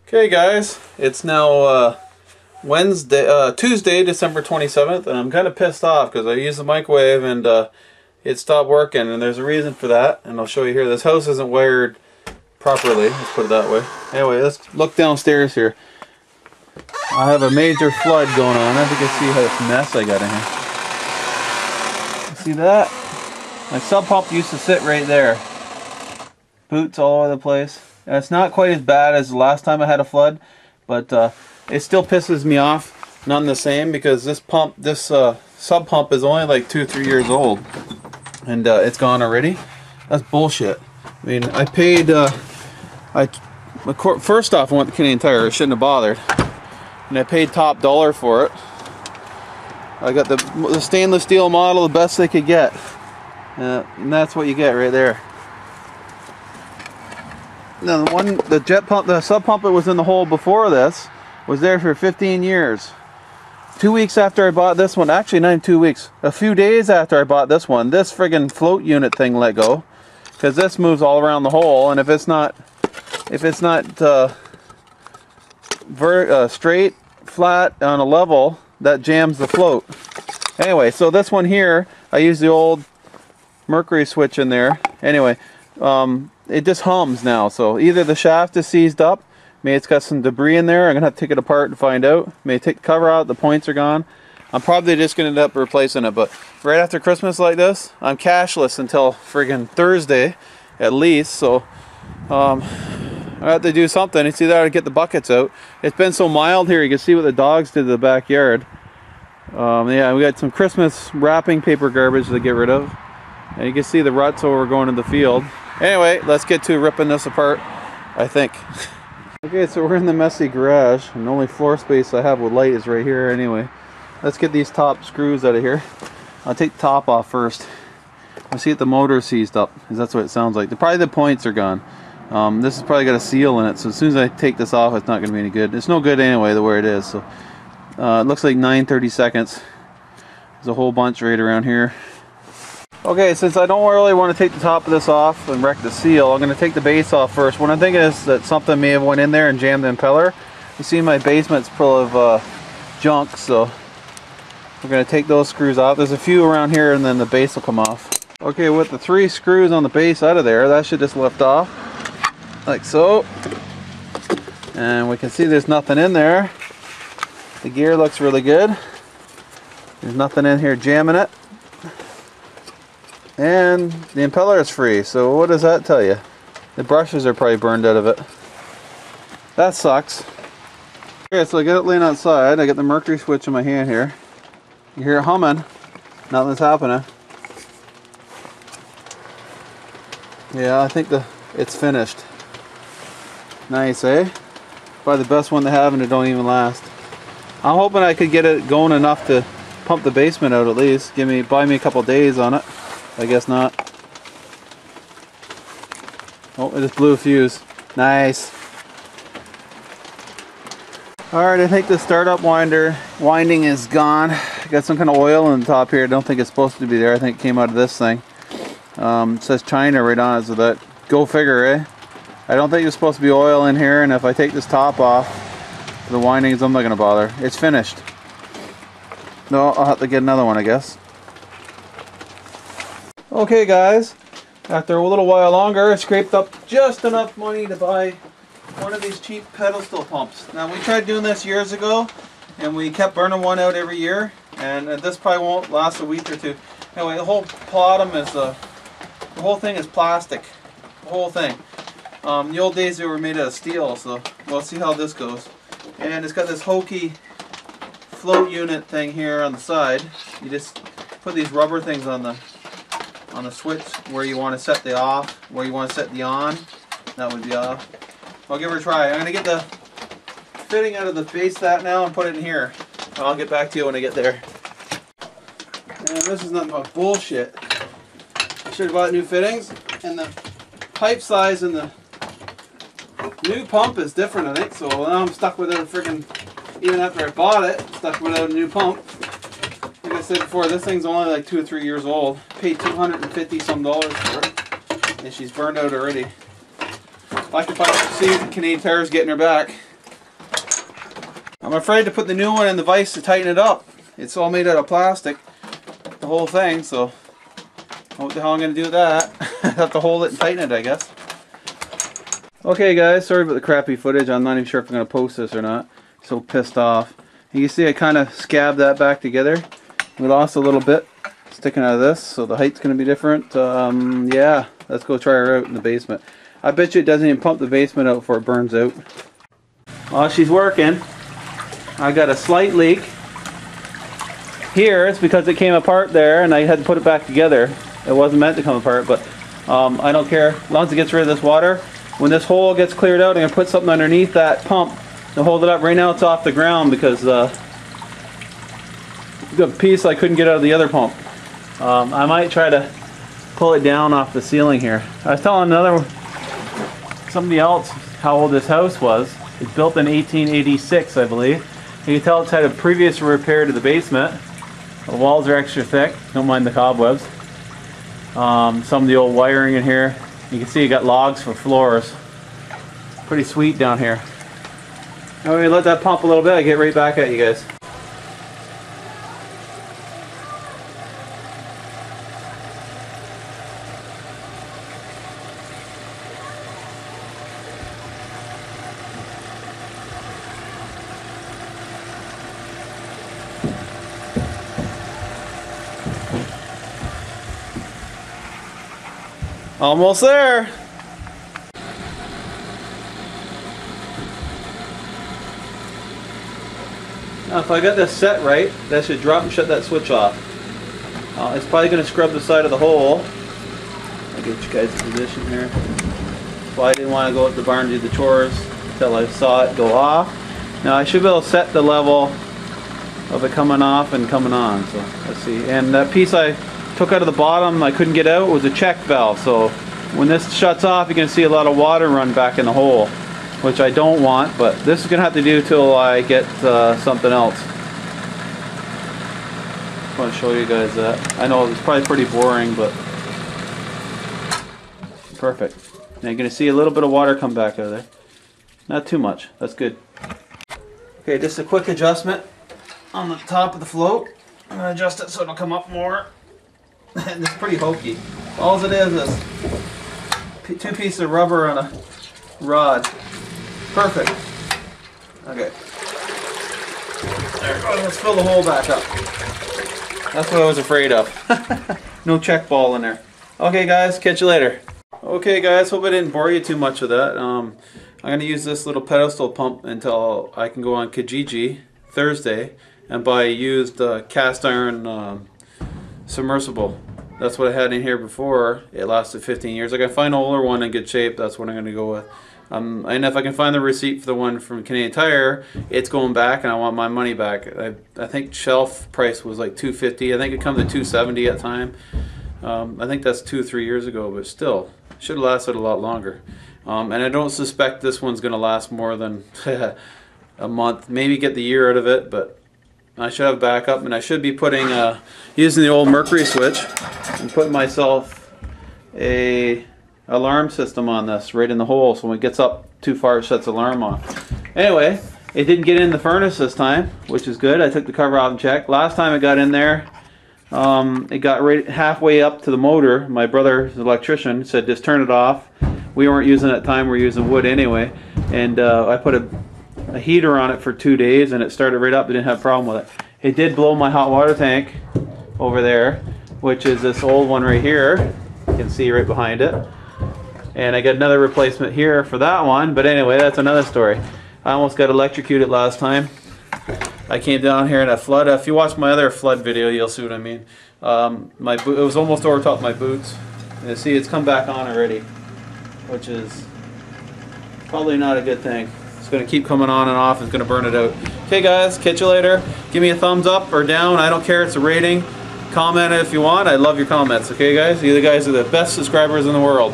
Okay guys, it's now Tuesday, December 27th, and I'm kind of pissed off because I used the microwave and it stopped working, and there's a reason for that, and I'll show you here. This house isn't wired properly, let's put it that way. Anyway, let's look downstairs here. I have a major flood going on. As you can see how this mess I got in here. See that? My sub pump used to sit right there. Boots all over the place. And it's not quite as bad as the last time I had a flood, but it still pisses me off. None the same, because this pump, this sub pump is only like 2-3 years old, and it's gone already. That's bullshit. I mean, I paid. First off, I went to Canadian Tire. I shouldn't have bothered, and I paid top dollar for it. I got the stainless steel model, the best they could get, and that's what you get right there. Now the jet pump, the sub pump that was in the hole before this, was there for 15 years. 2 weeks after I bought this one, actually not even 2 weeks, a few days after I bought this one, this friggin' float unit thing let go, because this moves all around the hole, and if it's not straight, flat, on a level, that jams the float. Anyway, so this one here, I used the old mercury switch in there. Anyway, it just hums now, so either the shaft is seized up, maybe it's got some debris in there. I'm gonna have to take it apart and find out. Maybe take the cover out, the points are gone. I'm probably just gonna end up replacing it, but right after Christmas like this, I'm cashless until friggin' Thursday at least, so I have to do something. It's either to get the buckets out. It's been so mild here, you can see what the dogs did to the backyard. Yeah, we got some Christmas wrapping paper garbage to get rid of, and you can see the ruts over going in the field. Anyway, let's get to ripping this apart, I think. Okay, so we're in the messy garage, and the only floor space I have with light is right here anyway. Let's get these top screws out of here. I'll take the top off first. I'll see if the motor is seized up, because that's what it sounds like. Probably the points are gone. This has probably got a seal in it, so as soon as I take this off, it's not going to be any good. It's no good anyway, the way it is. So it looks like 9/30 seconds. There's a whole bunch right around here. Okay, since I don't really want to take the top of this off and wreck the seal, I'm going to take the base off first. What I'm thinking is that something may have went in there and jammed the impeller. You see my basement's full of junk, so we're going to take those screws off. There's a few around here, and then the base will come off. Okay, with the 3 screws on the base out of there, that should just lift off, like so. And we can see there's nothing in there. The gear looks really good. There's nothing in here jamming it. And the impeller is free, so what does that tell you? The brushes are probably burned out of it. That sucks. Okay, so I got it laying outside. I got the mercury switch in my hand here. You hear it humming. Nothing's happening. Yeah, I think it's finished. Nice, eh? Probably the best one to have, and it don't even last. I'm hoping I could get it going enough to pump the basement out at least. Buy me a couple days on it. I guess not. Oh, it just blew a fuse. Nice. Alright, I think the startup winding is gone. Got some kind of oil on the top here. I don't think it's supposed to be there. I think it came out of this thing. It says China right on it, so that, go figure, eh? I don't think there's supposed to be oil in here, and if I take this top off, the windings, I'm not going to bother. It's finished. No, I'll have to get another one, I guess. Okay guys, after a little while longer, I scraped up just enough money to buy one of these cheap pedestal pumps. Now, we tried doing this years ago, and we kept burning one out every year, and this probably won't last a week or two. Anyway, the whole bottom is the whole thing is plastic. The whole thing. The old days they were made out of steel, so we'll see how this goes. And it's got this hokey float unit thing here on the side. You just put these rubber things on the switch where you want to set the off, where you want to set the on. That would be off. I'll give her a try. I'm going to get the fitting out of the base of that now and put it in here. I'll get back to you when I get there. And this is nothing but bullshit. I should have bought new fittings, and the pipe size and the new pump is different, I think, so now I'm stuck without a freaking, even after I bought it, stuck without a new pump. Like I said before, this thing's only like 2 or 3 years old. Paid $250 some for it, and she's burned out already. If I could see Canadian Tire's getting her back. I'm afraid to put the new one in the vise to tighten it up. It's all made out of plastic, the whole thing, so what the hell I'm going to do with that? I have to hold it and tighten it, I guess. Okay guys, sorry about the crappy footage. I'm not even sure if I'm going to post this or not. So pissed off. You can see I kind of scabbed that back together. We lost a little bit sticking out of this, so the height's going to be different. Yeah, let's go try her out in the basement. I bet you it doesn't even pump the basement out before it burns out. While she's working, I got a slight leak. Here, it's because it came apart there and I had to put it back together. It wasn't meant to come apart, but I don't care. As long as it gets rid of this water. When this hole gets cleared out, I'm going to put something underneath that pump to hold it up. Right now it's off the ground because the piece I couldn't get out of the other pump. I might try to pull it down off the ceiling here. I was telling somebody else how old this house was. It's built in 1886, I believe. You can tell it's had a previous repair to the basement. The walls are extra thick. Don't mind the cobwebs. Some of the old wiring in here. You can see you got logs for floors. Pretty sweet down here. Alright, let that pump a little bit. I get right back at you guys. Almost there. Now if I got this set right, that should drop and shut that switch off. It's probably going to scrub the side of the hole. I'll get you guys in position here. So I didn't want to go up the barn and do the chores until I saw it go off. Now I should be able to set the level of it coming off and coming on. So let's see. And that piece I took out of the bottom I couldn't get out was a check valve, so when this shuts off you can see a lot of water run back in the hole, which I don't want, but this is gonna have to do till I get something else. I want to show you guys that. I know it's probably pretty boring, but perfect. Now you're gonna see a little bit of water come back out of there. Not too much, that's good. Okay, just a quick adjustment on the top of the float. I'm gonna adjust it so it'll come up more. And it's pretty hokey. All it is two pieces of rubber on a rod. Perfect. Okay. There we go. Let's fill the hole back up. That's what I was afraid of. No check ball in there. Okay guys, catch you later. Okay guys, hope I didn't bore you too much with that. I'm going to use this little pedestal pump until I can go on Kijiji Thursday and buy a used cast iron submersible. That's what I had in here before. It lasted 15 years. I can find an older one in good shape. That's what I'm going to go with. And if I can find the receipt for the one from Canadian Tire, it's going back and I want my money back. I think shelf price was like $250. I think it comes to $270 at the time. I think that's 2-3 years ago, but still, should have lasted a lot longer. And I don't suspect this one's going to last more than a month. Maybe get the year out of it, but I should have backup, and I should be putting using the old Mercury switch and putting myself a alarm system on this right in the hole, so when it gets up too far it shuts the alarm off. Anyway, it didn't get in the furnace this time, which is good. I took the cover off and checked. Last time it got in there, it got right halfway up to the motor. My brother, the electrician, said just turn it off. We weren't using it at the time, we were using wood anyway, and I put a heater on it for 2 days and it started right up. I didn't have a problem with it. It did blow my hot water tank over there, which is this old one right here. You can see right behind it. And I got another replacement here for that one, but anyway, that's another story. I almost got electrocuted last time. I came down here in a flood. If you watch my other flood video, you'll see what I mean. It was almost over top of my boots. You see, it's come back on already, which is probably not a good thing. It's going to keep coming on and off. It's going to burn it out. Okay guys, catch you later. Give me a thumbs up or down. I don't care. It's a rating. Comment if you want. I love your comments. Okay guys? You guys are the best subscribers in the world.